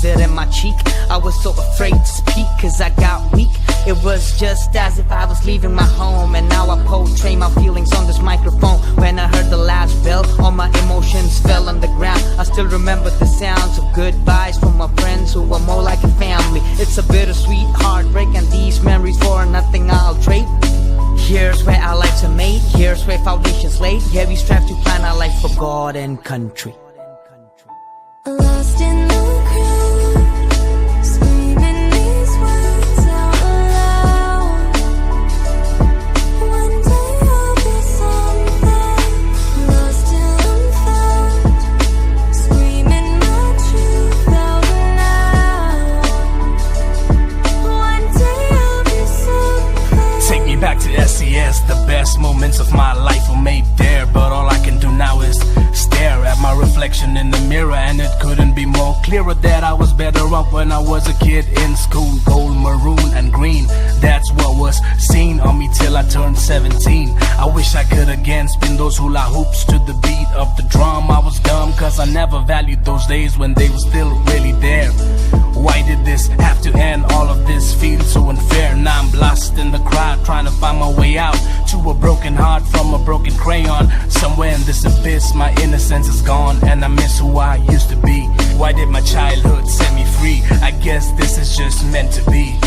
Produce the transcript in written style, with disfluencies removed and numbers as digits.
it in my cheek. I was so afraid to speak cause I got weak. It was just as if I was leaving my home, and now I portray my feelings on this microphone. When I heard the last bell, all my emotions fell on the ground. I still remember the sounds of goodbyes from my friends who were more like a family. It's a bittersweet heartbreak, and these memories for nothing I'll trade. Here's where our lives are made, here's where foundations laid. Yeah, we strive to plan our life for God and country. Lost in the crowd, screaming these words out loud. One day I'll be something, lost till I'm found, screaming my truth out loud. One day I'll be something. Take me back to SES, the best moments of my life were made there. But all I can do now is stare at my reflection in the mirror, and it couldn't be more clearer that I was better off when I was a kid in school. Gold, maroon and green, that's what was seen on me till I turned 17. I wish I could again spin those hula hoops to the beat of the drum. I was dumb cause I never valued those days when they were still really there. Why did this have to end? All of this feels so unfair. Now I'm lost in the crowd trying to find my way out to a broken heart from a broken crayon. Somewhere in this abyss my innocence is gone, and I miss who I used to be. Why did my childhood set me free? I guess this is just meant to be.